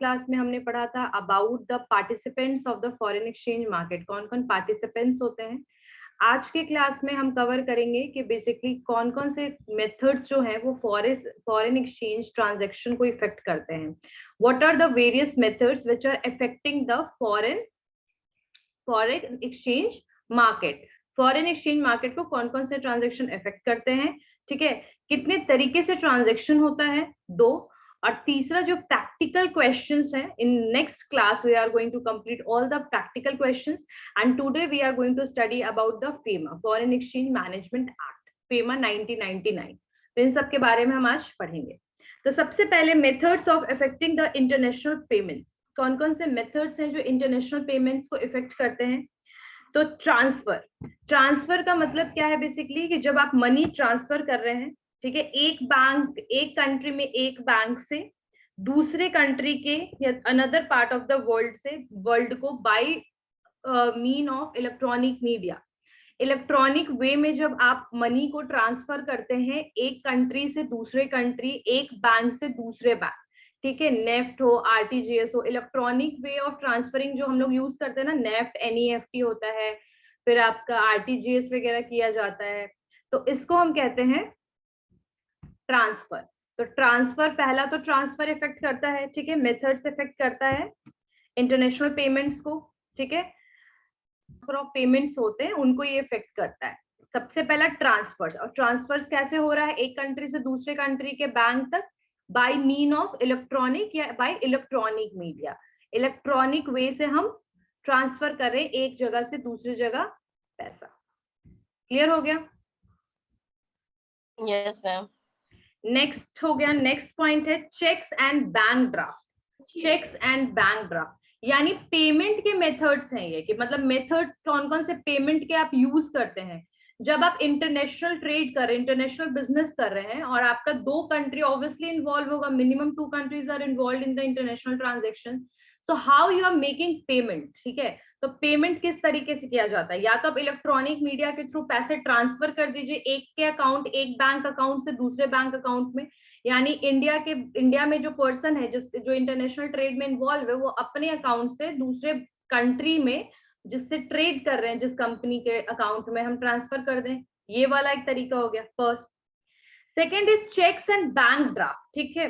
Class में हमने पढ़ा था about the participants of the foreign exchange market, कौन कौन पार्टिसिपेंट्स होते हैं। आज के क्लास में हम कवर करेंगे कि बेसिकली कौन कौन से मेथड्स जो हैं वो फॉरेन एक्सचेंज ट्रांजैक्शन को इफेक्ट करते हैं। What are the various methods which are affecting the foreign exchange market. Foreign exchange market को कौन कौन से ट्रांजैक्शन इफेक्ट करते हैं, ठीक है। कितने तरीके से ट्रांजैक्शन होता है, 2। और तीसरा जो प्रैक्टिकल क्वेश्चंस हैं, in next class we are going to complete all the practical questions and today we are going to study about the FEMA, foreign exchange management act, FEMA 1999। तो इन सब के बारे में हम आज पढ़ेंगे। तो सबसे पहले methods of affecting the international payments, कौन कौन से मेथड्स हैं जो इंटरनेशनल पेमेंट्स को इफेक्ट करते हैं। तो ट्रांसफर का मतलब क्या है बेसिकली कि जब आप मनी ट्रांसफर कर रहे हैं, ठीक है, एक कंट्री में एक बैंक से दूसरे कंट्री के या another part of the world से वर्ल्ड को by mean of electronic media, electronic way में जब आप मनी को ट्रांसफर करते हैं एक कंट्री से दूसरे कंट्री, एक बैंक से दूसरे बैंक, ठीक है, नेफ्ट हो, आरटीजीएस हो, इलेक्ट्रॉनिक वे ऑफ ट्रांसफरिंग जो हम लोग यूज करते हैं ना, नेफ्ट एनईएफटी होता है, फिर आपका आरटीजीएस वगैरह किया जाता है, तो इसको हम कहते हैं ट्रांसफर। तो ट्रांसफर, पहला तो ट्रांसफर इफेक्ट करता है, ठीक है, मेथड्स इफेक्ट करता है इंटरनेशनल पेमेंट्स को, ठीक है, ऑफ पेमेंट्स होते हैं उनको ये इफेक्ट करता है। सबसे पहला ट्रांसफर्स, और ट्रांसफर्स कैसे हो रहा है एक कंट्री से दूसरे कंट्री के बैंक तक, बाय मीन ऑफ इलेक्ट्रॉनिक या बाय इलेक्ट्रॉनिक मीडिया, इलेक्ट्रॉनिक वे से हम ट्रांसफर कर रहे हैं एक जगह से दूसरी जगह पैसा। क्लियर हो गया? Yes ma'am. नेक्स्ट हो गया, नेक्स्ट पॉइंट है cheques and bank draft. Cheques and bank draft यानी पेमेंट के मेथड्स हैं ये, कि मतलब मेथड्स कौन कौन से पेमेंट के आप यूज करते हैं जब आप इंटरनेशनल ट्रेड कर रहे हैं, इंटरनेशनल बिजनेस कर रहे हैं, और आपका 2 कंट्री ऑब्वियसली इन्वॉल्व होगा, minimum 2 countries are involve in the international transaction. So how you are making payment, ठीक है, तो पेमेंट किस तरीके से किया जाता है, या तो आप इलेक्ट्रॉनिक मीडिया के थ्रू पैसे ट्रांसफर कर दीजिए एक के अकाउंट, एक बैंक अकाउंट से दूसरे बैंक अकाउंट में, यानी इंडिया में जो पर्सन है जो इंटरनेशनल ट्रेड में इन्वॉल्व है वो अपने अकाउंट से दूसरे कंट्री में जिससे ट्रेड कर रहे हैं जिस कंपनी के अकाउंट में हम ट्रांसफर कर दें, ये वाला एक तरीका हो गया first. Second is cheques and bank draft, ठीक है,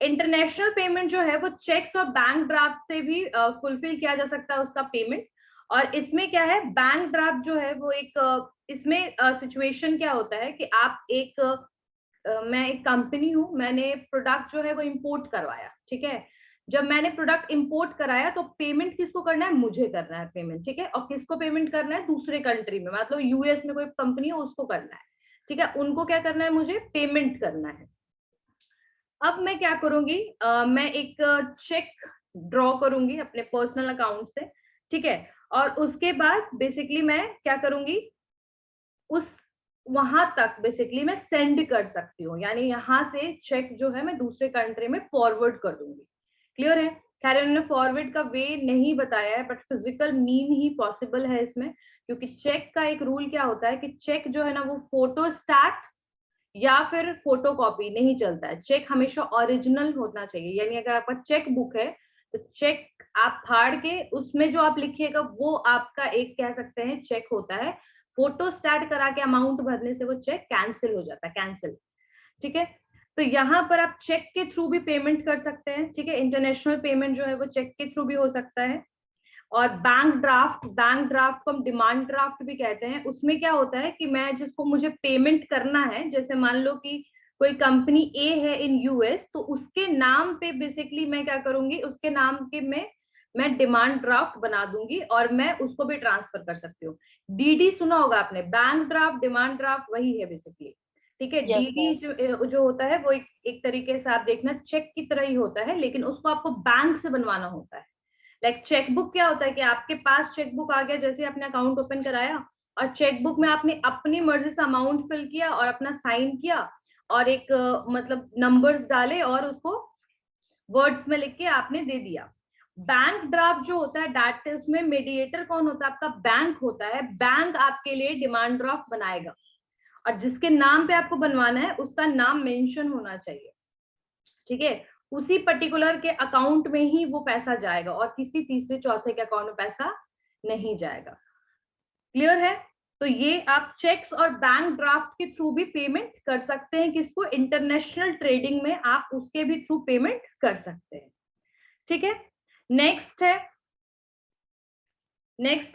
इंटरनेशनल पेमेंट जो है वो चेक्स और बैंक ड्राफ्ट से भी फुलफिल किया जा सकता है उसका पेमेंट। और इसमें क्या है, बैंक ड्राफ्ट जो है वो एक इसमें सिचुएशन क्या होता है कि आप मैं एक कंपनी हूं, मैंने प्रोडक्ट जो है वो इंपोर्ट करवाया, ठीक है, जब मैंने प्रोडक्ट इंपोर्ट कराया तो पेमेंट किसको करना है, मुझे करना है पेमेंट, ठीक है, और किसको पेमेंट करना है, दूसरे कंट्री में, मतलब यूएस में कोई कंपनी है उसको करना है, ठीक है, उनको क्या करना है, मुझे पेमेंट करना है। अब मैं क्या करूंगी, मैं एक चेक ड्रॉ करूंगी अपने पर्सनल अकाउंट से, ठीक है, और उसके बाद बेसिकली मैं क्या करूंगी, उस वहां तक बेसिकली मैं सेंड कर सकती हूँ, यानी यहाँ से चेक जो है मैं दूसरे कंट्री में फॉरवर्ड कर दूंगी। क्लियर है? खैर उन्होंने फॉरवर्ड का वे नहीं बताया है, but physical mean he possible है इसमें, क्योंकि चेक का एक रूल क्या होता है कि चेक जो है ना वो फोटो स्टैट या फिर फोटो कॉपी नहीं चलता है, चेक हमेशा ओरिजिनल होना चाहिए। यानी अगर आपका चेक बुक है तो चेक आप फाड़ के उसमें जो आप लिखिएगा वो आपका एक कह सकते हैं चेक होता है, फोटो स्टैट करा के अमाउंट भरने से वो चेक कैंसिल हो जाता है, कैंसिल, ठीक है। तो यहाँ पर आप चेक के थ्रू भी पेमेंट कर सकते हैं, ठीक है, इंटरनेशनल पेमेंट जो है वो चेक के थ्रू भी हो सकता है। और बैंक ड्राफ्ट को हम डिमांड ड्राफ्ट भी कहते हैं। उसमें क्या होता है कि मैं जिसको मुझे पेमेंट करना है, जैसे मान लो कि कोई कंपनी ए है इन यूएस, तो उसके नाम पे बेसिकली मैं क्या करूंगी, उसके नाम के में मैं डिमांड ड्राफ्ट बना दूंगी और मैं उसको भी ट्रांसफर कर सकती हूँ। डीडी सुना होगा आपने, बैंक ड्राफ्ट डिमांड ड्राफ्ट वही है बेसिकली, ठीक है। Yes, डीडी जो होता है वो एक तरीके से आप देखना चेक की तरह ही होता है, लेकिन उसको आपको बैंक से बनवाना होता है। लाइक चेकबुक क्या होता है कि आपके पास चेकबुक आ गया, जैसे आपने अकाउंट ओपन कराया और चेकबुक में आपने अपनी मर्जी से अमाउंट फिल किया और अपना साइन किया और एक मतलब नंबर्स डाले और उसको वर्ड्स में लिख के आपने दे दिया। बैंक ड्राफ्ट जो होता है दैट उसमें मीडिएटर कौन होता है, आपका बैंक होता है। बैंक आपके लिए डिमांड ड्राफ्ट बनाएगा और जिसके नाम पे आपको बनवाना है उसका नाम मेंशन होना चाहिए, ठीक है। उसी पर्टिकुलर के अकाउंट में ही वो पैसा जाएगा और किसी तीसरे चौथे के अकाउंट में पैसा नहीं जाएगा। क्लियर है? तो ये आप चेक्स और बैंक ड्राफ्ट के थ्रू भी पेमेंट कर सकते हैं। किसको? इंटरनेशनल ट्रेडिंग में आप उसके भी थ्रू पेमेंट कर सकते हैं। ठीक है, नेक्स्ट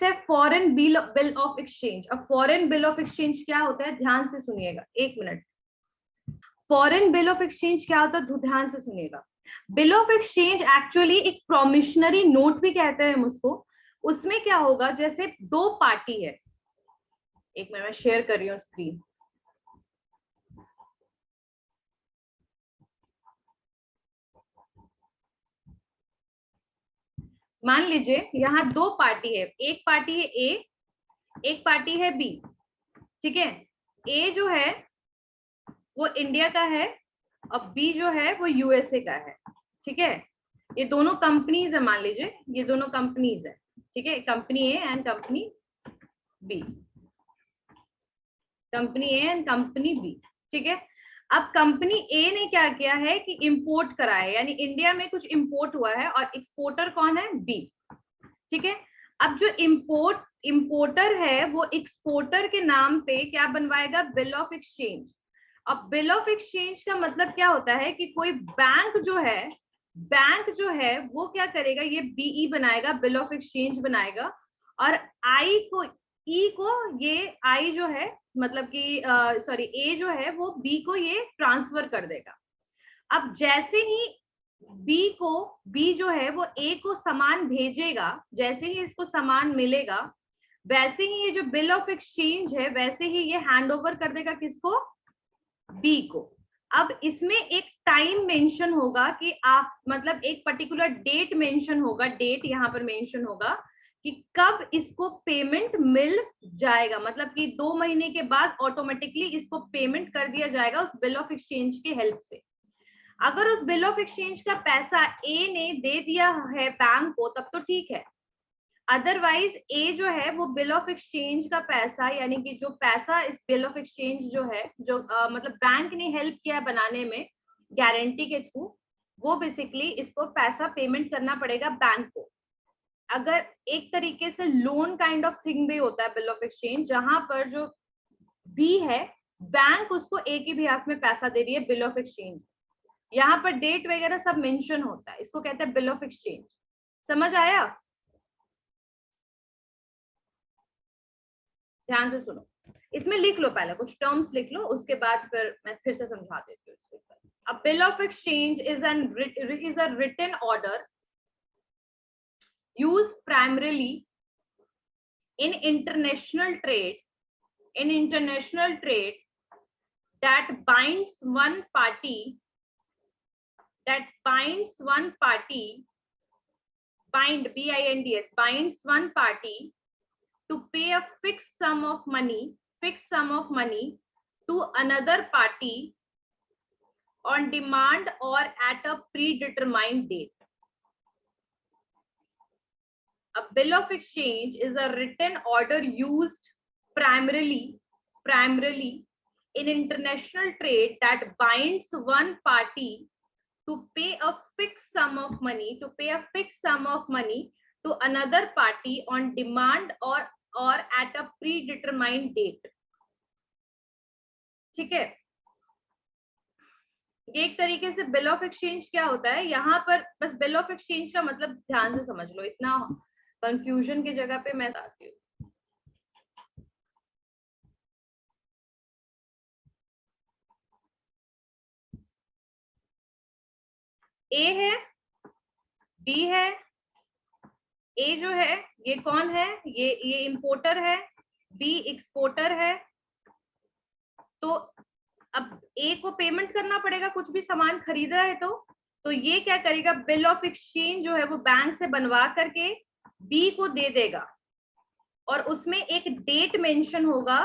है फॉरेन बिल ऑफ एक्सचेंज। अब फॉरेन बिल ऑफ एक्सचेंज क्या होता है, ध्यान से सुनिएगा, एक minute. Foreign bill of exchange क्या होता है, ध्यान से सुनिएगा। बिल ऑफ एक्सचेंज एक्चुअली एक प्रोमिशनरी नोट भी कहते हैं हम उसको। उसमें क्या होगा, जैसे दो पार्टी है, एक मिनट मैं शेयर कर रही हूँ स्क्रीन। मान लीजिए यहाँ दो पार्टी है, एक पार्टी है ए, एक पार्टी है बी। ठीक है, ए जो है वो इंडिया का है और बी जो है वो यूएसए का है। ठीक है, ये दोनों कंपनीज है, मान लीजिए ये दोनों कंपनीज है। ठीक है, company A and company B, company A and company B. ठीक है, अब कंपनी ए ने क्या किया है कि इंपोर्ट करा है, यानी इंडिया में कुछ इंपोर्ट हुआ है और एक्सपोर्टर कौन है, बी। ठीक है, अब जो इंपोर्टर है वो एक्सपोर्टर के नाम पे क्या बनवाएगा, बिल ऑफ एक्सचेंज। अब बिल ऑफ एक्सचेंज का मतलब क्या होता है कि कोई बैंक जो है वो क्या करेगा, ये बीई बनाएगा, बिल ऑफ एक्सचेंज बनाएगा, और आई को ई को ये आई जो है मतलब कि सॉरी ए जो है वो बी को ये ट्रांसफर कर देगा। अब जैसे ही बी जो है वो ए को सामान भेजेगा, जैसे ही इसको सामान मिलेगा वैसे ही ये जो बिल ऑफ एक्सचेंज है वैसे ही ये हैंड ओवर कर देगा किसको, बी को। अब इसमें एक टाइम मेंशन होगा कि आप मतलब एक पर्टिकुलर डेट मेंशन होगा, डेट यहाँ पर मेंशन होगा कि कब इसको पेमेंट मिल जाएगा, मतलब कि 2 महीने के बाद ऑटोमेटिकली इसको पेमेंट कर दिया जाएगा उस बिल ऑफ एक्सचेंज की हेल्प से। अगर उस बिल ऑफ एक्सचेंज का पैसा ए ने दे दिया है बैंक को तब तो ठीक है, अदरवाइज ए जो है वो बिल ऑफ एक्सचेंज का पैसा, यानी कि जो पैसा इस बिल ऑफ एक्सचेंज जो है जो मतलब बैंक ने हेल्प किया है बनाने में गारंटी के थ्रू, वो बेसिकली इसको पैसा पेमेंट करना पड़ेगा बैंक को। अगर एक तरीके से लोन काइंड ऑफ थिंग भी होता है बिल ऑफ एक्सचेंज, जहां पर जो बी है बैंक उसको ए की बिहाफ में पैसा दे रही है बिल ऑफ एक्सचेंज, यहाँ पर डेट वगैरह सब मेंशन होता है, इसको कहते हैं बिल ऑफ एक्सचेंज। समझ आया? ध्यान से सुनो, इसमें लिख लो, पहले कुछ टर्म्स लिख लो, उसके बाद फिर मैं फिर से समझा देती हूँ इसको। अब bill of exchange is a written order used primarily in international trade that binds one party binds one party to pay a fixed sum of money to another party on demand or at a predetermined date. A bill of exchange is a written order used primarily in international trade that binds one party to pay a fixed sum of money to another party on demand or at a predetermined date. ठीक है, एक तरीके से bill of exchange क्या होता है, यहाँ पर बस बिल ऑफ एक्सचेंज का मतलब ध्यान से समझ लो, इतना कंफ्यूजन की जगह पे मैं आती हूँ। ए है, बी है, ए जो है ये कौन है, ये इंपोर्टर है, बी एक्सपोर्टर है। तो अब ए को पेमेंट करना पड़ेगा, कुछ भी सामान खरीदा है तो ये क्या करेगा, बिल ऑफ एक्सचेंज जो है वो बैंक से बनवा करके बी को दे देगा, और उसमें एक डेट मेंशन होगा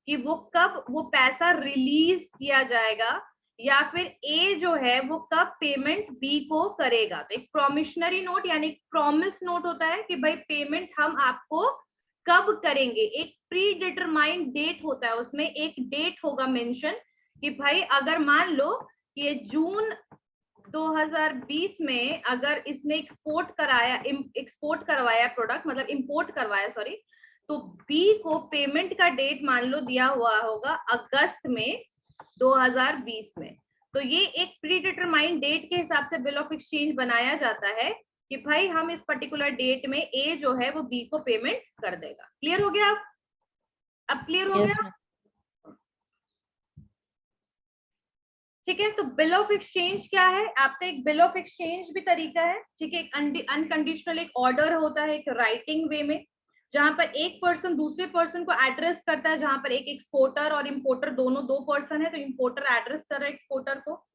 कि वो कब वो पैसा रिलीज किया जाएगा, या फिर ए जो है वो कब पेमेंट बी को करेगा। तो एक प्रोमिशनरी नोट यानी प्रॉमिस नोट होता है कि भाई पेमेंट हम आपको कब करेंगे, एक प्री डिटरमाइंड डेट होता है, उसमें एक डेट होगा मेंशन कि भाई अगर मान लो कि ये जून 2020 में अगर इसने एक्सपोर्ट करवाया प्रोडक्ट, मतलब इंपोर्ट करवाया सॉरी, तो बी को पेमेंट का डेट मान लो दिया हुआ होगा अगस्त में 2020 में। तो ये एक प्री डिटरमाइंड डेट के हिसाब से बिल ऑफ एक्सचेंज बनाया जाता है कि भाई हम इस पर्टिकुलर डेट में ए जो है वो बी को पेमेंट कर देगा। क्लियर हो गया? अब क्लियर हो गया? ठीक है, तो बिल ऑफ एक्सचेंज क्या है? आपका एक बिल ऑफ एक्सचेंज भी तरीका है, ठीक है। एक अनकंडीशनल एक ऑर्डर होता है एक राइटिंग वे में, जहां पर एक पर्सन दूसरे पर्सन को एड्रेस करता है, जहां पर एक एक्सपोर्टर और इंपोर्टर दोनों दो पर्सन है, तो इंपोर्टर एड्रेस कर रहा है एक्सपोर्टर को,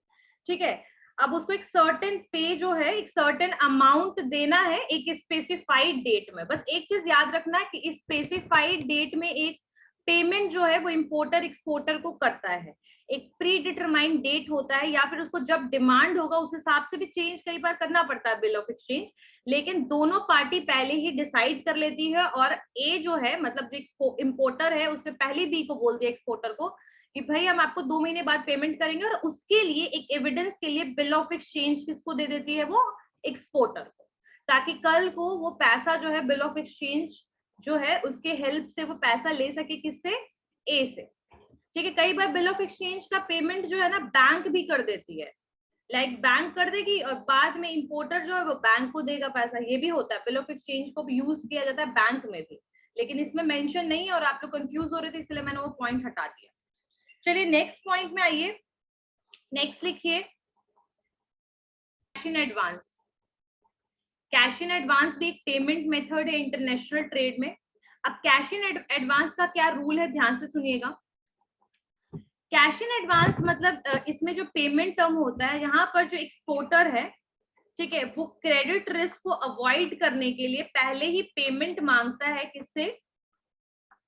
ठीक है। अब उसको एक सर्टेन पे जो है, एक सर्टेन अमाउंट देना है एक स्पेसिफाइड डेट में। बस एक चीज याद रखना है कि स्पेसिफाइड डेट में एक पेमेंट जो है वो इंपोर्टर एक्सपोर्टर को करता है। एक प्री डिटरमाइंड डेट होता है, या फिर उसको जब डिमांड होगा उस हिसाब से भी चेंज कई बार करना पड़ता है बिल ऑफ एक्सचेंज, लेकिन दोनों पार्टी पहले ही डिसाइड कर लेती है। और ए जो है मतलब जो इंपोर्टर है उसने पहले बी को बोल दिया एक्सपोर्टर को कि भाई हम आपको 2 महीने बाद पेमेंट करेंगे, और उसके लिए एक एविडेंस के लिए बिल ऑफ एक्सचेंज किसको दे देती है? वो एक्सपोर्टर को, ताकि कल को वो पैसा जो है बिल ऑफ एक्सचेंज जो है उसके हेल्प से वो पैसा ले सके, किससे? ए से, ठीक है। कई बार बिल ऑफ एक्सचेंज का पेमेंट जो है ना बैंक भी कर देती है, लाइक बैंक कर देगी और बाद में इंपोर्टर जो है वो बैंक को देगा पैसा, ये भी होता है। बिल ऑफ एक्सचेंज को भी यूज किया जाता है बैंक में भी, लेकिन इसमें मेंशन नहीं है और आप लोग कंफ्यूज हो रहे थे इसलिए मैंने वो पॉइंट हटा दिया। चलिए नेक्स्ट पॉइंट में आइए, नेक्स्ट लिखिए cash in advance. Cash in advance भी एक पेमेंट मेथड है इंटरनेशनल ट्रेड में। अब कैश इन एडवांस का क्या रूल है, ध्यान से सुनिएगा। कैश इन एडवांस मतलब इसमें जो पेमेंट टर्म होता है, यहाँ पर जो एक्सपोर्टर है, ठीक है, वो क्रेडिट रिस्क को अवॉइड करने के लिए पहले ही पेमेंट मांगता है, किससे?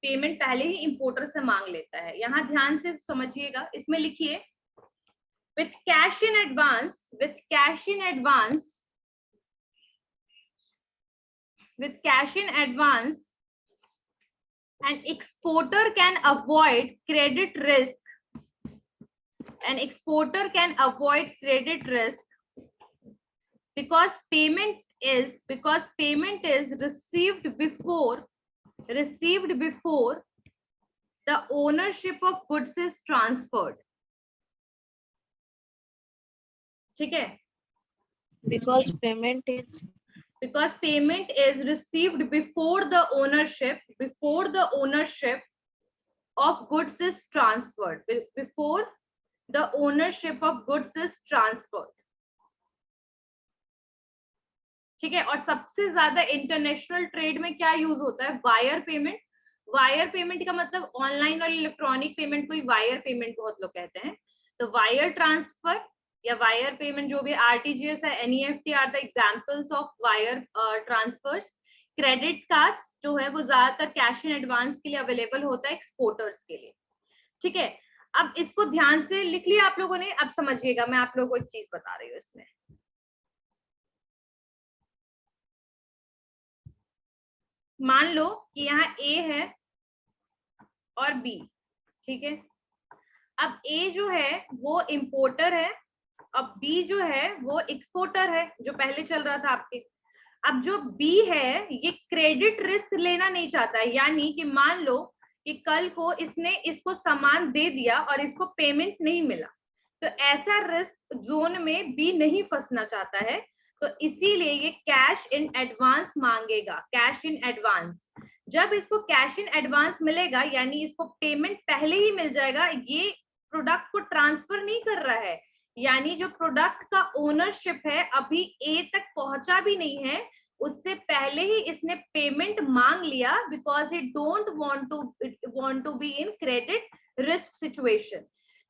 पेमेंट पहले ही इंपोर्टर से मांग लेता है। यहाँ ध्यान से समझिएगा, इसमें लिखिए with cash in advance, with cash in advance, with cash in advance, an exporter can avoid credit risk, an exporter can avoid credit risk because payment is received before the ownership of goods is transferred, ठीक है। because payment is received before the ownership of goods is transferred, before the ownership of goods is transferred, ठीक है। और सबसे ज्यादा international trade में क्या use होता है? Wire payment. वायर पेमेंट का मतलब ऑनलाइन और इलेक्ट्रॉनिक पेमेंट को ही वायर पेमेंट बहुत लोग कहते हैं। तो वायर ट्रांसफर या वायर पेमेंट जो भी आरटीजीएस है, NEFT are the examples of wire transfers. Credit cards जो है वो ज्यादातर कैश इन एडवांस के लिए अवेलेबल होता है एक्सपोर्टर्स के लिए, ठीक है। अब इसको ध्यान से लिख लिया आप लोगों ने। अब समझिएगा, मैं आप लोगों को एक चीज बता रही हूँ इसमें। मान लो कि यहाँ ए है और बी, ठीक है। अब ए जो है वो इंपोर्टर है, अब बी जो है वो एक्सपोर्टर है, जो पहले चल रहा था आपके। अब जो बी है ये क्रेडिट रिस्क लेना नहीं चाहता है, यानी कि मान लो कि कल को इसने इसको सामान दे दिया और इसको पेमेंट नहीं मिला, तो ऐसा रिस्क जोन में बी नहीं फंसना चाहता है, तो इसीलिए ये कैश इन एडवांस मांगेगा। कैश इन एडवांस, जब इसको कैश इन एडवांस मिलेगा यानी इसको पेमेंट पहले ही मिल जाएगा, ये प्रोडक्ट को ट्रांसफर नहीं कर रहा है, यानी जो प्रोडक्ट का ओनरशिप है अभी ए तक पहुंचा भी नहीं है, उससे पहले ही इसने पेमेंट मांग लिया, because he don't want to be in credit risk situation.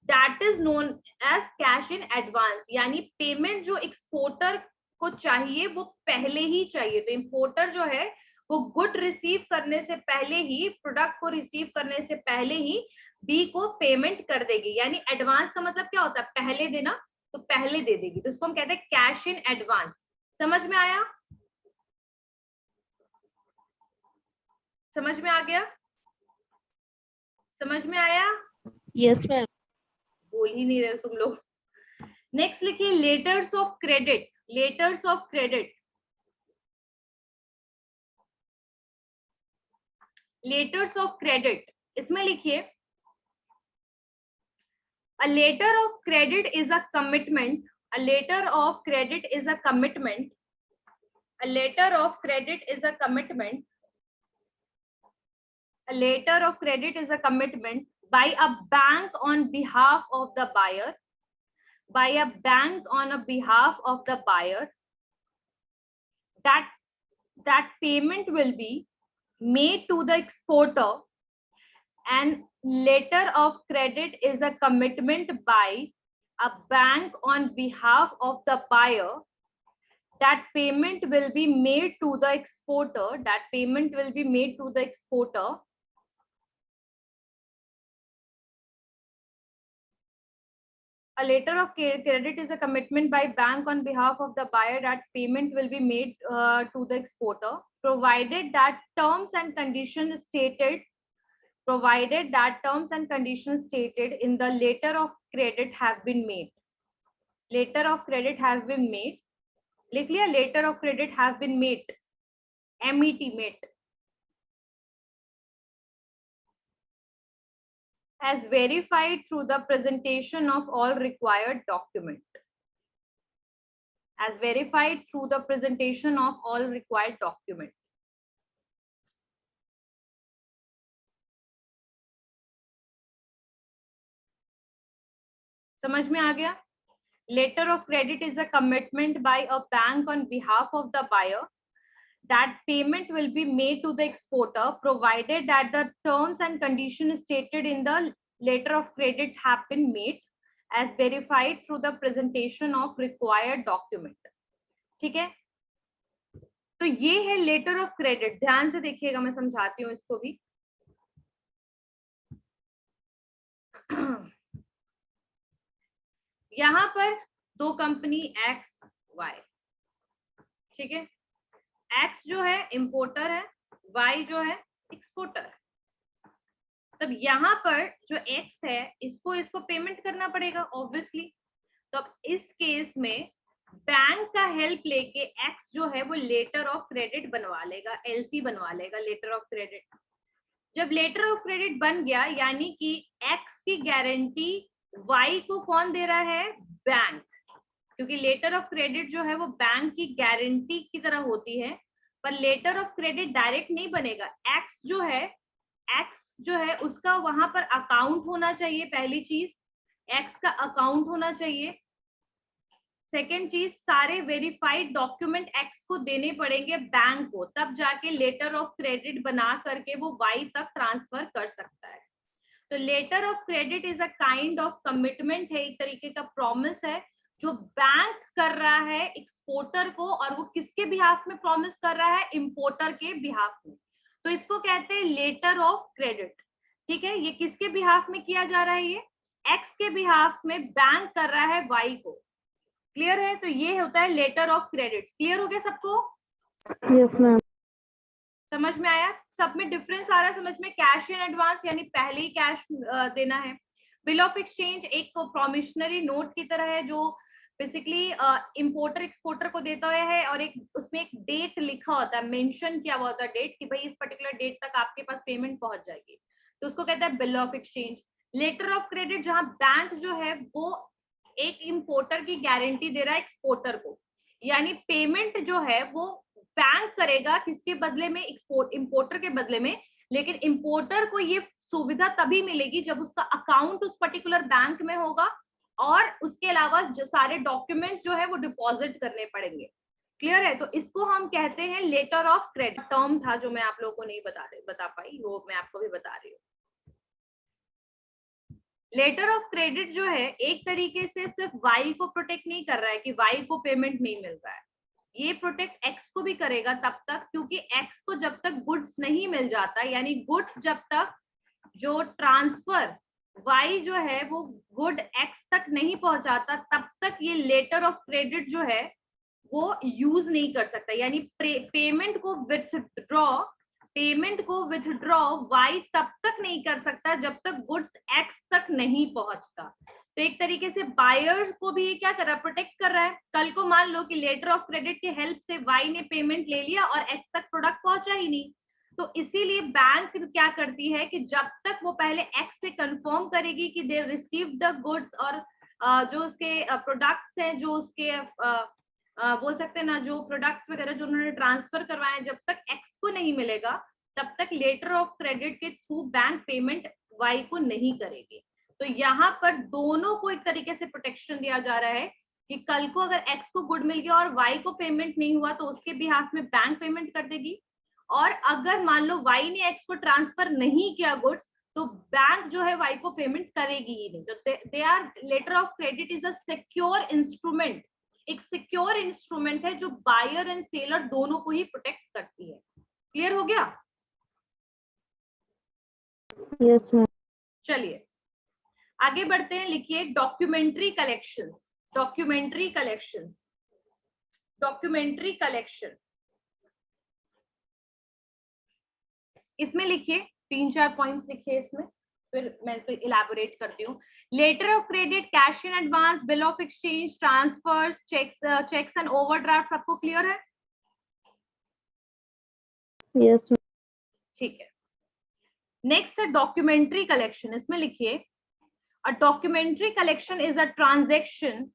That is known as cash in advance, यानी पेमेंट जो एक्सपोर्टर को चाहिए वो पहले ही चाहिए। तो इंपोर्टर जो है वो गुड रिसीव करने से पहले ही, प्रोडक्ट को रिसीव करने से पहले ही बी को पेमेंट कर देगी। यानी एडवांस का मतलब क्या होता है? पहले देना, तो पहले दे देगी, तो इसको हम कहते हैं कैश इन एडवांस। समझ में आया? समझ में आ गया? समझ में आया? yes ma'am। बोल ही नहीं रहे तुम लोग। नेक्स्ट लिखिए letters of credit, letters of credit, letters of credit, इसमें लिखिए a letter of credit is a commitment, a letter of credit is a commitment, a letter of credit is a commitment, a letter of credit is a commitment by a bank on behalf of the buyer, by a bank on a behalf of the buyer, that payment will be made to the exporter, and letter of credit is a commitment by a bank on behalf of the buyer, that payment will be made to the exporter, that payment will be made to the exporter, a letter of credit is a commitment by bank on behalf of the buyer, that payment will be made to the exporter, provided that terms and conditions stated, provided that terms and conditions stated in the letter of credit have been made. Letter of credit have been made. लिख लिया letter of credit have been made, MET, made, as verified through the presentation of all required document, as verified through the presentation of all required document. समझ में आ गया? Letter of credit is a commitment by a bank on behalf of the buyer, that payment will be made to the exporter, provided that the terms and conditions stated in the letter of credit have been made, as verified through the presentation of required document. ठीक है, तो ये है letter of credit. ध्यान से देखिएगा, मैं समझाती हूँ इसको भी. यहाँ पर दो कंपनी X, Y, ठीक है. X जो है इंपोर्टर है, Y जो है एक्सपोर्टर. तब यहाँ पर जो X है इसको पेमेंट करना पड़ेगा ऑब्वियसली. तो अब इस केस में बैंक का हेल्प लेके X जो है वो लेटर ऑफ क्रेडिट बनवा लेगा, LC बनवा लेगा, लेटर ऑफ क्रेडिट. जब लेटर ऑफ क्रेडिट बन गया, यानी कि X की गारंटी Y को कौन दे रहा है? बैंक. क्योंकि लेटर ऑफ क्रेडिट जो है वो बैंक की गारंटी की तरह होती है, पर लेटर ऑफ क्रेडिट डायरेक्ट नहीं बनेगा. X जो है उसका वहां पर अकाउंट होना चाहिए. पहली चीज, X का अकाउंट होना चाहिए. सेकेंड चीज, सारे वेरीफाइड डॉक्यूमेंट X को देने पड़ेंगे बैंक को, तब जाके लेटर ऑफ क्रेडिट बना करके वो Y तक ट्रांसफर कर सकता है. तो letter of credit is a kind of commitment है, एक तरीके का प्रॉमिस है जो बैंक कर रहा है एक्सपोर्टर को, और वो किसके बिहाफ में प्रॉमिस कर रहा है? इंपोर्टर के बिहाफ में. तो इसको कहते हैं लेटर ऑफ क्रेडिट. ठीक है, ये किसके बिहाफ में किया जा रहा है? ये X के बिहाफ में बैंक कर रहा है Y को. क्लियर है? तो ये होता है लेटर ऑफ क्रेडिट. क्लियर हो गया सबको? Yes ma'am. समझ में आया? सब में डिफरेंस आ रहा है समझ में? कैश इन एडवांस यानी पहले ही कैश देना है. बिल ऑफ एक्सचेंज एक प्रोमिशनरी नोट की तरह है जो बेसिकली इंपोर्टर एक्सपोर्टर को देता है, और एक उसमें एक डेट लिखा होता है, मेंशन किया हुआ होता है डेट, कि भाई इस पर्टिकुलर डेट तक आपके पास पेमेंट पहुंच जाएगी. तो उसको कहता है bill of exchange. Letter of credit जहां बैंक जो है वो एक इंपोर्टर की गारंटी दे रहा है एक्सपोर्टर को, यानी पेमेंट जो है वो बैंक करेगा किसके बदले में? इंपोर्टर के बदले में. लेकिन इंपोर्टर को ये सुविधा तभी मिलेगी जब उसका अकाउंट उस पर्टिकुलर बैंक में होगा, और उसके अलावा जो सारे डॉक्यूमेंट्स जो है वो डिपॉजिट करने पड़ेंगे. क्लियर है? तो इसको हम कहते हैं लेटर ऑफ क्रेडिट. टर्म था जो मैं आप लोगों को नहीं बता पाई, वो मैं आपको भी बता रही हूँ. लेटर ऑफ क्रेडिट जो है एक तरीके से सिर्फ Y को प्रोटेक्ट नहीं कर रहा है कि Y को पेमेंट नहीं मिल रहा है, ये प्रोटेक्ट X को भी करेगा तब तक, क्योंकि X को जब तक गुड्स नहीं मिल जाता, यानी गुड्स जब तक जो ट्रांसफर Y जो है वो गुड X तक नहीं पहुंचाता, तब तक ये लेटर ऑफ क्रेडिट जो है वो यूज नहीं कर सकता. यानी पेमेंट को विथड्रॉ Y तब तक नहीं कर सकता जब तक गुड्स X तक नहीं पहुंचता. तो एक तरीके से बायर को भी ये क्या कर रहा है, प्रोटेक्ट कर रहा है। कल को मान लो कि लेटर ऑफ क्रेडिट के हेल्प से वाई ने पेमेंट ले लिया और एक्स तक प्रोडक्ट पहुंचा ही नहीं, तो इसीलिए बैंक क्या करती है कि जब तक वो पहले एक्स से कंफर्म करेगी कि दे रिसीव द गुड्स, और जो उसके प्रोडक्ट्स हैं, जो उसके बोल सकते हैं ना, जो प्रोडक्ट्स वगैरह जो उन्होंने ट्रांसफर करवाए, जब तक एक्स को नहीं मिलेगा तब तक लेटर ऑफ क्रेडिट के थ्रू बैंक पेमेंट वाई को नहीं करेगी। तो यहाँ पर दोनों को एक तरीके से प्रोटेक्शन दिया जा रहा है कि कल को अगर एक्स को गुड मिल गया और वाई को पेमेंट नहीं हुआ तो उसके बिहाफ में बैंक पेमेंट कर देगी, और अगर मान लो वाई ने एक्स को ट्रांसफर नहीं किया गुड्स तो बैंक जो है वाई को पेमेंट करेगी ही नहीं। तो they are, letter of credit is a secure instrument, एक सिक्योर इंस्ट्रूमेंट है जो बायर एंड सेलर दोनों को ही प्रोटेक्ट करती है। क्लियर हो गया? Yes ma'am. चलिए आगे बढ़ते हैं। लिखिए documentary collections, documentary collections, documentary collection. इसमें लिखिए 3-4 पॉइंट्स लिखिए इसमें, फिर मैं इसको इलैबोरेट करती हूँ। Letter of credit, cash in advance, bill of exchange, transfers, cheques and overdraft, सबको क्लियर है? Yes ma'am. ठीक है। नेक्स्ट है डॉक्यूमेंट्री कलेक्शन। इसमें लिखिए a documentary collection is a transaction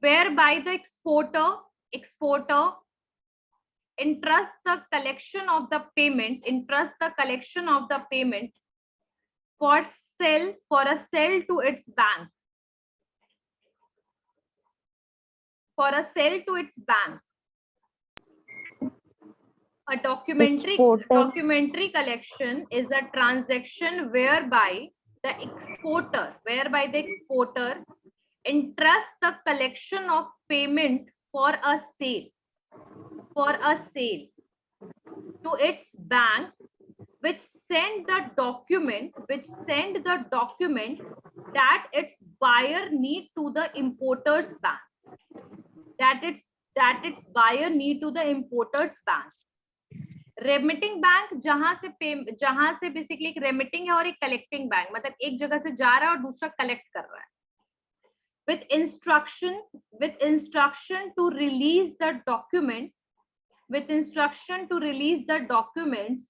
whereby the exporter entrusts the collection of the payment for a sale to its bank, A documentary collection is a transaction whereby the exporter entrusts the collection of payment for a sale to its bank, which send the document that its buyer need to the importer's bank, remitting bank जहां से basically एक remitting है और एक collecting bank, मतलब एक जगह से जा रहा है और दूसरा कलेक्ट कर रहा है। with instruction to release the documents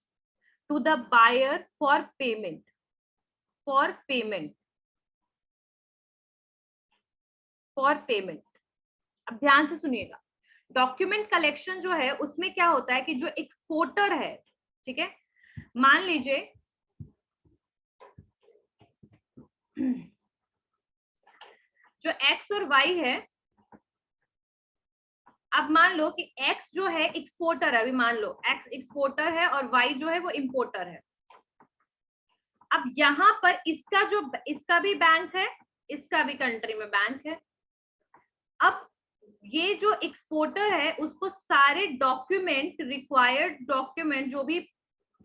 to the buyer for payment. अब ध्यान से सुनिएगा, डॉक्यूमेंट कलेक्शन जो है उसमें क्या होता है कि जो एक्सपोर्टर है, ठीक है, मान लीजिए जो एक्स और वाई है, अब मान लो कि एक्स जो है एक्सपोर्टर है, अभी मान लो एक्स एक्सपोर्टर है और वाई जो है वो इंपोर्टर है। अब यहाँ पर इसका भी बैंक है, इसका भी कंट्री में बैंक है। अब ये जो एक्सपोर्टर है उसको सारे रिक्वायर्ड डॉक्यूमेंट जो भी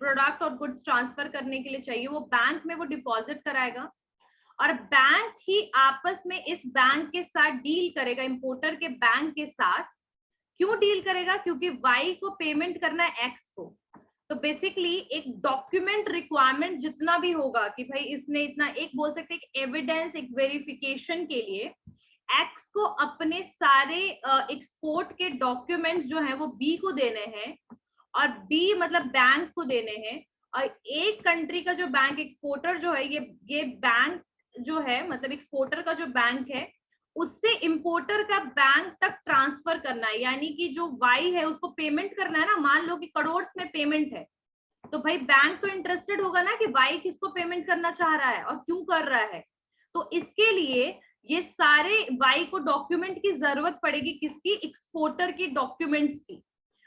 प्रोडक्ट और गुड्स ट्रांसफर करने के लिए चाहिए वो बैंक में वो डिपॉजिट कराएगा, और बैंक ही आपस में इस बैंक के साथ डील करेगा, इंपोर्टर के बैंक के साथ। क्यों डील करेगा? क्योंकि वाई को पेमेंट करना है एक्स को। तो बेसिकली एक डॉक्यूमेंट रिक्वायरमेंट जितना भी होगा कि भाई इसने इतना, एक बोल सकते हैं एविडेंस, एक वेरिफिकेशन के लिए एक्स को अपने सारे एक्सपोर्ट के डॉक्यूमेंट्स जो हैं वो बी को देने हैं, और बी मतलब बैंक को देने हैं, और एक कंट्री का जो बैंक एक्सपोर्टर जो है ये बैंक जो है मतलब एक्सपोर्टर का जो बैंक है उससे इंपोर्टर का बैंक तक ट्रांसफर करना है। यानी कि जो वाई है उसको पेमेंट करना है ना, मान लो कि करोड़ में पेमेंट है, तो भाई बैंक तो इंटरेस्टेड होगा ना कि वाई किसको पेमेंट करना चाह रहा है और क्यों कर रहा है। तो इसके लिए ये सारे वाई को डॉक्यूमेंट की जरूरत पड़ेगी, किसकी? एक्सपोर्टर की डॉक्यूमेंट्स की।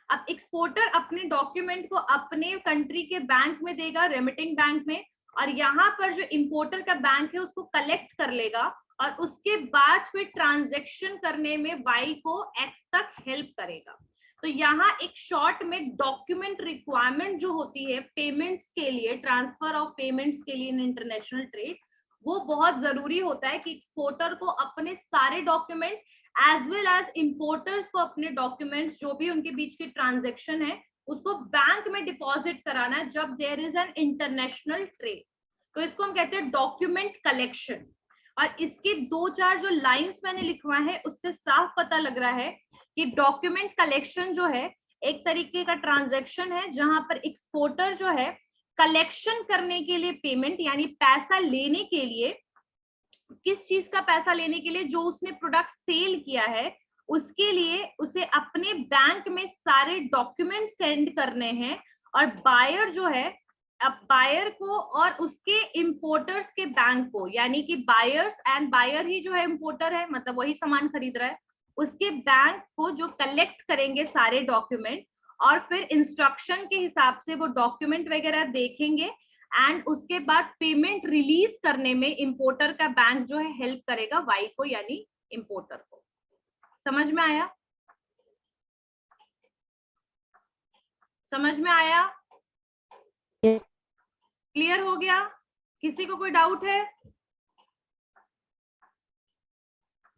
अब एक्सपोर्टर अपने डॉक्यूमेंट को अपने कंट्री के बैंक में देगा, रेमिटिंग बैंक में, और यहाँ पर जो इंपोर्टर का बैंक है उसको कलेक्ट कर लेगा, और उसके बाद फिर ट्रांजैक्शन करने में वाई को एक्स तक हेल्प करेगा। तो यहाँ एक शॉर्ट में डॉक्यूमेंट रिक्वायरमेंट जो होती है पेमेंट्स के लिए, ट्रांसफर ऑफ पेमेंट्स के लिए इन इंटरनेशनल ट्रेड, वो बहुत जरूरी होता है कि एक्सपोर्टर को अपने सारे document as well as importers को अपने डॉक्यूमेंट्स जो भी उनके बीच की ट्रांजैक्शन है उसको बैंक में डिपॉजिट कराना है जब there is an international trade. तो इसको हम कहते हैं डॉक्यूमेंट कलेक्शन। और इसके 2-4 जो लाइंस मैंने लिखवा है उससे साफ पता लग रहा है कि डॉक्यूमेंट कलेक्शन जो है एक तरीके का ट्रांजैक्शन है जहां पर एक्सपोर्टर जो है कलेक्शन करने के लिए पेमेंट यानी पैसा लेने के लिए, किस चीज का पैसा लेने के लिए, जो उसने प्रोडक्ट सेल किया है उसके लिए उसे अपने बैंक में सारे डॉक्यूमेंट सेंड करने हैं। और बायर जो है, अब बायर को और उसके इंपोर्टर्स के बैंक को, यानी कि बायर्स एंड बायर ही जो है इंपोर्टर है, मतलब वही सामान खरीद रहा है, उसके बैंक को जो कलेक्ट करेंगे सारे डॉक्यूमेंट और फिर इंस्ट्रक्शन के हिसाब से वो डॉक्यूमेंट वगैरह देखेंगे एंड उसके बाद पेमेंट रिलीज करने में इंपोर्टर का बैंक जो है हेल्प करेगा वाई को यानी इंपोर्टर को। समझ में आया? समझ में आया? Yes. क्लियर हो गया? किसी को कोई डाउट है?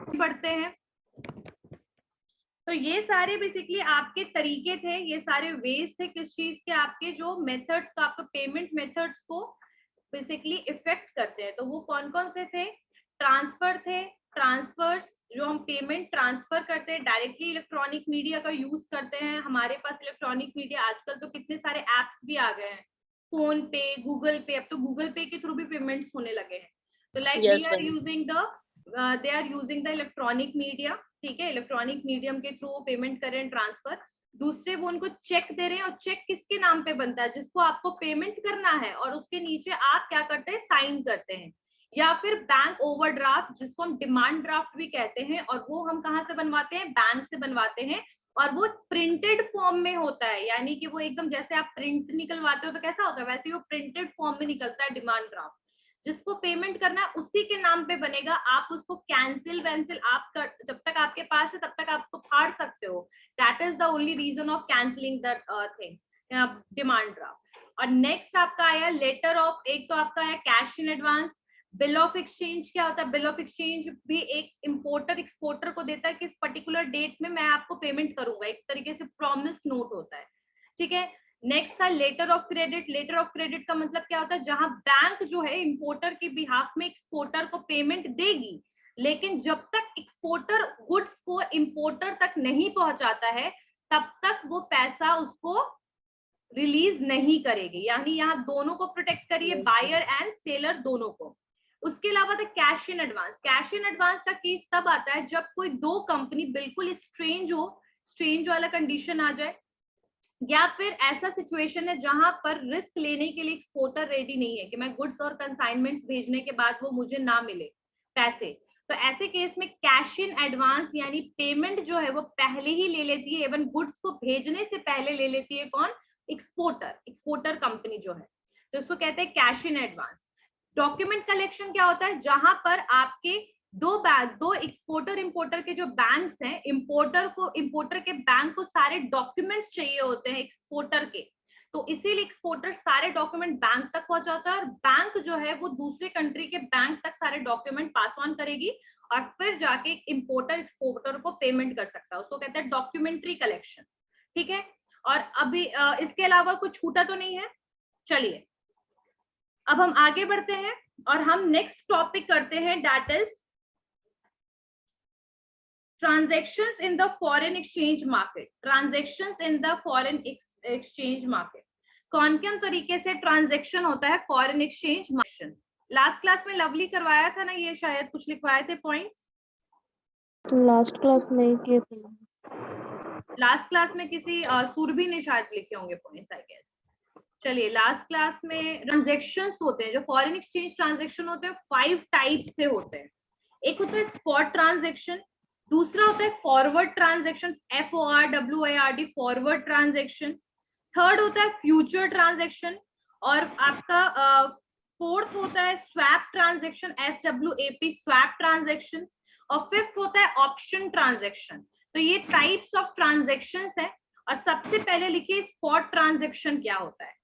पढ़ते हैं। तो ये सारे बेसिकली आपके तरीके थे, ये सारे वेज थे किस चीज के, आपके जो मेथड्स का, आपके पेमेंट मेथड्स को बेसिकली इफेक्ट करते हैं। तो वो कौन कौन से थे? ट्रांसफर थे, ट्रांसफर्स जो हम पेमेंट ट्रांसफर करते हैं डायरेक्टली इलेक्ट्रॉनिक मीडिया का यूज करते हैं। हमारे पास इलेक्ट्रॉनिक मीडिया आजकल तो कितने सारे एप्स भी आ गए हैं, फोन पे, गूगल पे, अब तो गूगल पे के थ्रू भी पेमेंट्स होने लगे हैं। तो like we are using they are using the electronic media, ठीक है, इलेक्ट्रॉनिक मीडियम के थ्रू पेमेंट करें ट्रांसफर। दूसरे वो उनको चेक दे रहे हैं और चेक किसके नाम पे बनता है? जिसको आपको पेमेंट करना है और उसके नीचे आप क्या करते हैं? साइन करते हैं। या फिर बैंक ओवरड्राफ्ट जिसको हम डिमांड ड्राफ्ट भी कहते हैं, और वो हम कहाँ से बनवाते हैं? बैंक से बनवाते हैं। और वो प्रिंटेड फॉर्म में होता है, यानी कि वो एकदम जैसे आप प्रिंट निकलवाते हो तो कैसा होता है वैसे ही वो प्रिंटेड फॉर्म में निकलता है डिमांड ड्राफ्ट। जिसको पेमेंट करना है उसी के नाम पे बनेगा। आप उसको कैंसिल वैंसिल आप कर, जब तक आपके पास है तब तक आप उसको फाड़ सकते हो। That is the only reason of cancelling that thing, demand draft. और नेक्स्ट आपका आया लेटर ऑफ, एक तो आपका आया cash in advance. Bill of exchange क्या होता है? बिल ऑफ एक्सचेंज भी एक इंपोर्टर एक्सपोर्टर को देता है कि इस पर्टिकुलर डेट में मैं आपको पेमेंट करूंगा, एक तरीके से प्रॉमिस नोट होता है, ठीक है। नेक्स्ट था letter of credit. Letter of credit का मतलब क्या होता है? जहां बैंक जो है इंपोर्टर के बिहाफ में एक्सपोर्टर को पेमेंट देगी, लेकिन जब तक एक्सपोर्टर गुड्स को इंपोर्टर तक नहीं पहुंचाता है तब तक वो पैसा उसको रिलीज नहीं करेगी। यानी यहाँ दोनों को प्रोटेक्ट करिए, बायर एंड सेलर दोनों को। उसके अलावा था cash in advance. Cash in advance का केस तब आता है जब कोई दो कंपनी बिल्कुल स्ट्रेंज हो, स्ट्रेंज वाला कंडीशन आ जाए, या फिर ऐसा सिचुएशन है जहां पर रिस्क लेने के लिए एक्सपोर्टर रेडी नहीं है कि मैं गुड्स और कंसाइनमेंट्स भेजने के बाद वो मुझे ना मिले पैसे। तो ऐसे केस में कैश इन एडवांस यानी पेमेंट जो है वो पहले ही ले लेती है, इवन गुड्स को भेजने से पहले ले लेती है। कौन? एक्सपोर्टर, एक्सपोर्टर कंपनी जो है, तो उसको कहते हैं cash in advance. Document collection क्या होता है? जहां पर आपके दो एक्सपोर्टर इंपोर्टर के जो बैंक्स हैं, इंपोर्टर के बैंक को सारे डॉक्यूमेंट्स चाहिए होते हैं एक्सपोर्टर के, तो इसीलिए एक्सपोर्टर सारे डॉक्यूमेंट बैंक तक पहुंचाता है और बैंक जो है वो दूसरे कंट्री के बैंक तक सारे डॉक्यूमेंट पास ऑन करेगी और फिर जाके इंपोर्टर एक्सपोर्टर को पेमेंट कर सकता है। उसको कहते हैं डॉक्यूमेंट्री कलेक्शन, ठीक है। और अभी इसके अलावा कुछ छूटा तो नहीं है? चलिए अब हम आगे बढ़ते हैं और हम नेक्स्ट टॉपिक करते हैं, that is transactions in the foreign exchange market। transactions in the foreign exchange market, कौन कौन तरीके से ट्रांजैक्शन होता है foreign exchange market? Last class में लवली करवाया था ना, ये शायद कुछ लिखवाए थे पॉइंट्स। लास्ट क्लास में किए थे। लास्ट क्लास में किसी सुरभि ने शायद लिखे होंगे पॉइंट्स, आई गेस। चलिए लास्ट क्लास में ट्रांजैक्शंस होते हैं, जो फॉरेन एक्सचेंज ट्रांजैक्शन होते हैं 5 टाइप से होते हैं। एक होता है स्पॉट ट्रांजैक्शन, दूसरा होता है forward transaction, FORWARD, forward transaction. Third होता है फ्यूचर ट्रांजैक्शन, और आपका फोर्थ होता है swap transaction, SWAP, swap transaction. और फिफ्थ होता है ऑप्शन ट्रांजैक्शन। तो ये टाइप्स ऑफ ट्रांजैक्शंस है। और सबसे पहले लिखिए स्पॉट ट्रांजैक्शन क्या होता है।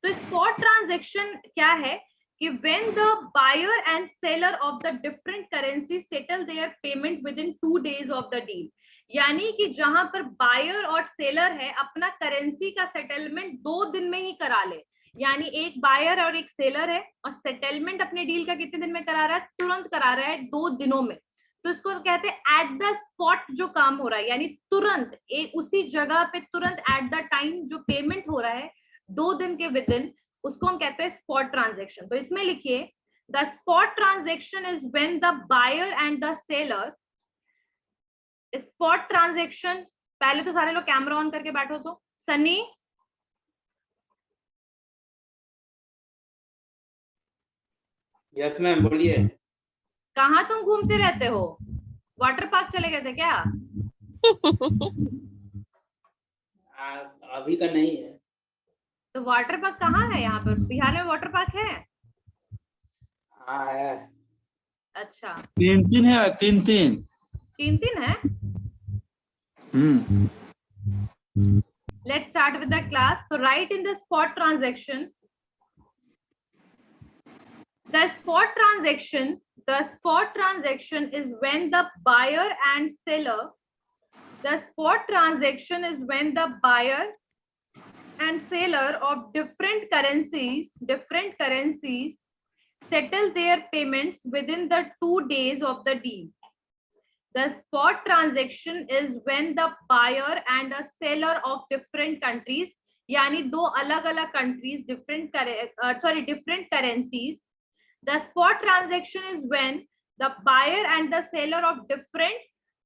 तो स्पॉट ट्रांजैक्शन क्या है कि when the buyer and seller of the different currencies settle their payment within 2 days of the deal, यानी कि जहां पर बायर और सेलर है अपना करेंसी का सेटलमेंट 2 दिन में ही करा ले, यानी एक बायर और एक सेलर है और सेटलमेंट अपने डील का कितने दिन में करा रहा है, तुरंत करा रहा है 2 दिनों में, तो इसको कहते हैं एट द स्पॉट जो काम हो रहा है, यानी तुरंत एक उसी जगह पे तुरंत एट द टाइम जो पेमेंट हो रहा है 2 दिन के विद इन, उसको हम कहते हैं स्पॉट ट्रांजेक्शन। तो इसमें लिखिए the spot transaction is when the buyer and the seller, spot transaction, पहले तो सारे लोग कैमरा ऑन करके बैठो, तो सनी यस मैम, बोलिए। कहाँ तुम घूमते रहते हो, वाटर पार्क चले गए थे क्या? अभी का नहीं है। तो वाटर पार्क कहाँ है, यहाँ पर बिहार में वाटर पार्क है? हाँ है। अच्छा, 3 है, 3 तीन है। Let's start with the class. So write in the spot transaction. The spot transaction is when the buyer and seller. The spot transaction is when the buyer and seller of different currencies settle their payments within the 2 days of the deal. The spot transaction is when the buyer and a seller of different countries, यानी 2 अलग-अलग countries, different currencies. The spot transaction is when the buyer and the seller of different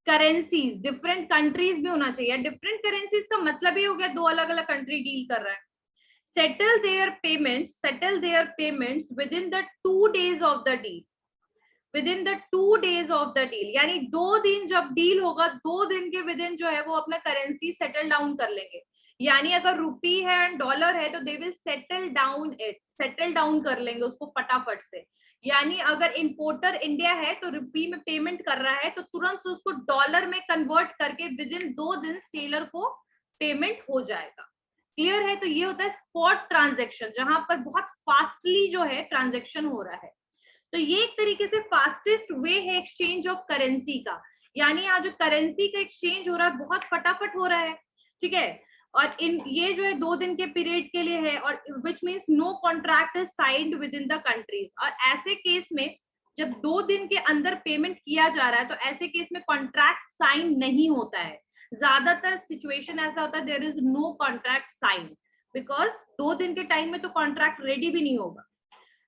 currencies, different countries भी होना चाहिए, different currencies का मतलब ही हो गया 2 अलग-अलग country deal कर रहा है, settle their payments within the 2 days of the deal. Within the 2 days of the deal, यानी 2 दिन जब डील होगा 2 दिन के विद इन जो है वो अपना करेंसी सेटल डाउन कर लेंगे, यानी अगर रुपी है एंड डॉलर है तो दे विल सेटल डाउन कर लेंगे उसको फटाफट से, यानी अगर इंपोर्टर इंडिया है तो रुपी में पेमेंट कर रहा है तो तुरंत से उसको डॉलर में कन्वर्ट करके विद इन 2 दिन सेलर को पेमेंट हो जाएगा। क्लियर है? तो ये होता है स्पॉट ट्रांजेक्शन, जहां पर बहुत फास्टली जो है ट्रांजेक्शन हो रहा है। तो ये एक तरीके से फास्टेस्ट वे है एक्सचेंज ऑफ करेंसी का, यानी यहाँ जो करेंसी का एक्सचेंज हो रहा है बहुत फटाफट हो रहा है, ठीक है। और इन ये जो है 2 दिन के पीरियड के लिए है, और which means no contract is signed within the countries. और ऐसे केस में जब 2 दिन के अंदर पेमेंट किया जा रहा है तो ऐसे केस में कॉन्ट्रैक्ट साइन नहीं होता है, ज्यादातर सिचुएशन ऐसा होता है there is no contract sign, because 2 दिन के टाइम में तो कॉन्ट्रैक्ट रेडी भी नहीं होगा।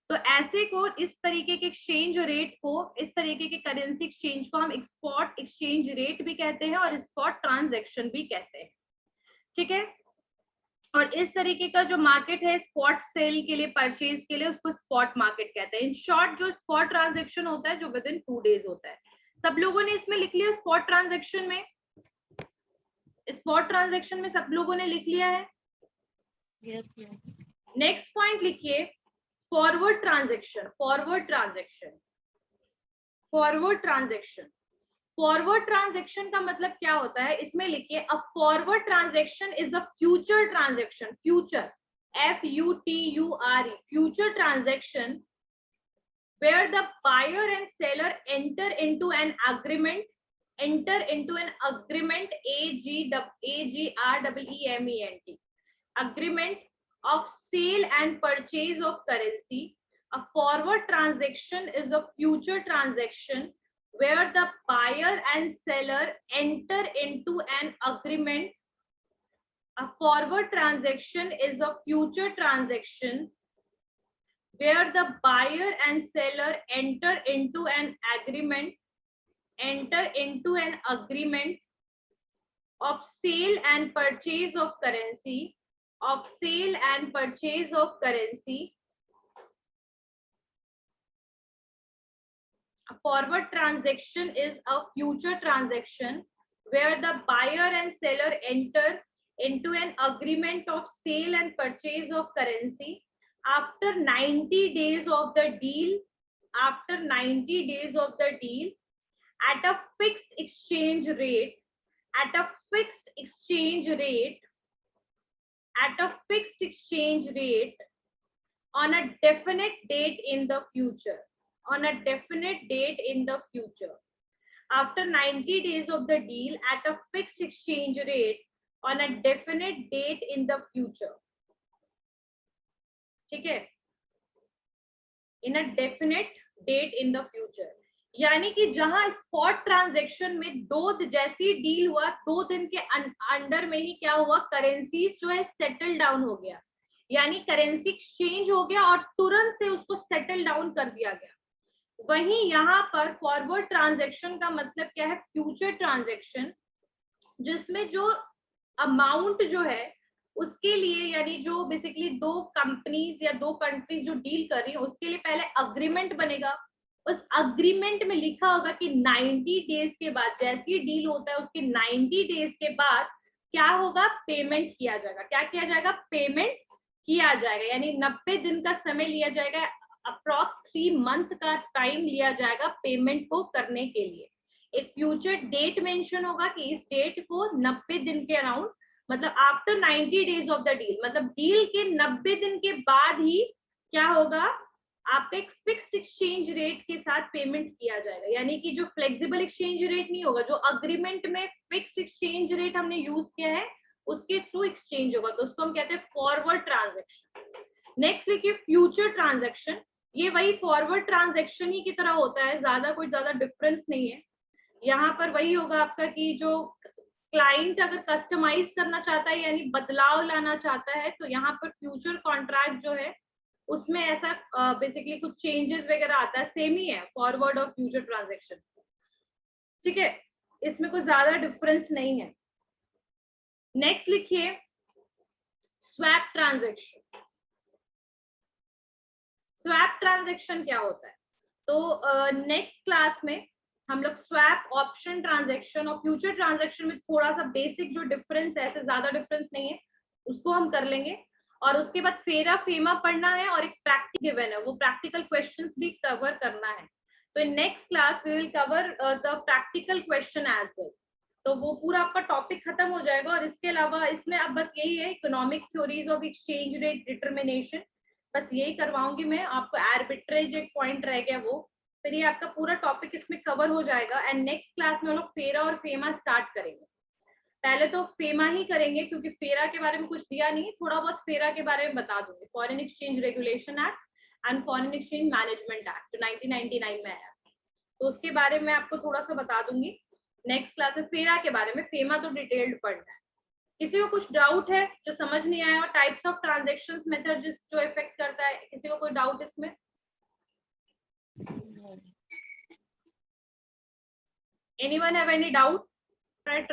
तो ऐसे को, इस तरीके के एक्सचेंज रेट को, इस तरीके के करेंसी एक्सचेंज को हम स्पॉट एक्सचेंज रेट भी कहते हैं और स्पॉट ट्रांजैक्शन भी कहते हैं, ठीक है। और इस तरीके का जो मार्केट है स्पॉट सेल के लिए, परचेज के लिए, उसको स्पॉट मार्केट कहते हैं। इन शॉर्ट जो स्पॉट ट्रांजैक्शन होता है जो विद इन 2 डेज होता है। सब लोगों ने इसमें लिख लिया, स्पॉट ट्रांजैक्शन में, स्पॉट ट्रांजैक्शन में सब लोगों ने लिख लिया है? Yes ma'am. नेक्स्ट पॉइंट लिखिए, फॉरवर्ड ट्रांजैक्शन। फॉरवर्ड ट्रांजैक्शन का मतलब क्या होता है, इसमें लिखिए a forward transaction is a future transaction, future FUTURE, future transaction where the buyer and seller enter into an agreement, AGREEMENT, agreement of sale and purchase of currency. A forward transaction is a future transaction where the buyer and seller enter into an agreement. A forward transaction is a future transaction where the buyer and seller enter into an agreement of sale and purchase of currency, A forward transaction is a future transaction where the buyer and seller enter into an agreement of sale and purchase of currency. After 90 days of the deal, at a fixed exchange rate, on a definite date in the future. After 90 days of the deal, at a fixed exchange rate on a definite date in the future. ठीक है, in a definite date in the future, यानी कि जहां spot transaction में जैसी deal हुआ 2 दिन के अंडर में ही क्या हुआ, करेंसीज जो है सेटल डाउन हो गया, यानी करेंसी एक्सचेंज हो गया और तुरंत से उसको सेटल डाउन कर दिया गया। वहीं यहाँ पर फॉरवर्ड ट्रांजैक्शन का मतलब क्या है, फ्यूचर ट्रांजैक्शन, जिसमें जो अमाउंट जो है उसके लिए, यानी जो बेसिकली 2 कंपनीज या 2 कंट्रीज जो डील कर रही है उसके लिए पहले अग्रीमेंट बनेगा। उस अग्रीमेंट में लिखा होगा कि 90 डेज के बाद, जैसी डील होता है उसके 90 डेज के बाद क्या होगा, पेमेंट किया जाएगा। क्या किया जाएगा, पेमेंट किया जाएगा, यानी 90 दिन का समय लिया जाएगा, अप्रॉक्स 3 मंथ का टाइम लिया जाएगा पेमेंट को करने के लिए। एक फ्यूचर डेट मेंशन होगा कि इस डेट को 90 दिन के अराउंड, मतलब after 90 days of the deal, मतलब डील के 90 दिन के बाद ही क्या होगा, आपका एक फिक्स्ड एक्सचेंज रेट के साथ पेमेंट किया जाएगा, यानी कि जो फ्लेक्सिबल एक्सचेंज रेट नहीं होगा, जो अग्रीमेंट में फिक्स्ड एक्सचेंज रेट हमने यूज किया है उसके थ्रू एक्सचेंज होगा, तो उसको हम कहते हैं फॉरवर्ड ट्रांजैक्शन। नेक्स्ट देखिए फ्यूचर ट्रांजैक्शन, ये वही फॉरवर्ड ट्रांजैक्शन ही की तरह होता है, ज्यादा डिफरेंस नहीं है। यहाँ पर वही होगा आपका कि जो क्लाइंट अगर कस्टमाइज करना चाहता है यानी बदलाव लाना चाहता है, तो यहाँ पर फ्यूचर कॉन्ट्रैक्ट जो है उसमें ऐसा बेसिकली कुछ चेंजेस वगैरह आता है, सेम ही है फॉरवर्ड और फ्यूचर ट्रांजैक्शन, ठीक है, इसमें कोई ज्यादा डिफरेंस नहीं है। नेक्स्ट लिखिए स्वैप ट्रांजैक्शन। स्वैप ट्रांजैक्शन क्या होता है, तो नेक्स्ट क्लास में हम लोग स्वैप, ऑप्शन ट्रांजैक्शन और फ्यूचर ट्रांजैक्शन में थोड़ा सा बेसिक जो डिफरेंस है, ऐसे ज्यादा डिफरेंस नहीं है, उसको हम कर लेंगे। और उसके बाद फेरा फेमा पढ़ना है और एक प्रैक्टिकल गिवन है, वो प्रैक्टिकल क्वेश्चंस भी कवर करना है। तो in next class we will cover the practical question as well, तो वो पूरा आपका टॉपिक खत्म हो जाएगा। और इसके अलावा इसमें अब बस यही है, economic theories of exchange rate determination, बस यही करवाऊंगी मैं आपको। आर्बिट्रेज एक पॉइंट रह गया वो, फिर ये आपका पूरा टॉपिक इसमें कवर हो जाएगा। एंड नेक्स्ट क्लास में हम लोग फेरा और फेमा स्टार्ट करेंगे। पहले तो फेमा ही करेंगे क्योंकि फेरा के बारे में कुछ दिया नहीं, थोड़ा बहुत फेरा के बारे में बता दूंगी। Foreign exchange regulation act and foreign exchange management act जो 1999 में आया, तो उसके बारे में आपको थोड़ा सा बता दूंगी नेक्स्ट क्लास में। फेरा के बारे में, फेमा तो डिटेल्ड पढ़ना है। किसी को कुछ डाउट है जो समझ नहीं आया, और टाइप्स ऑफ ट्रांजैक्शंस मेथड जो इफेक्ट करता है, किसी को कोई डाउट इसमें? Anyone have any doubt? Right,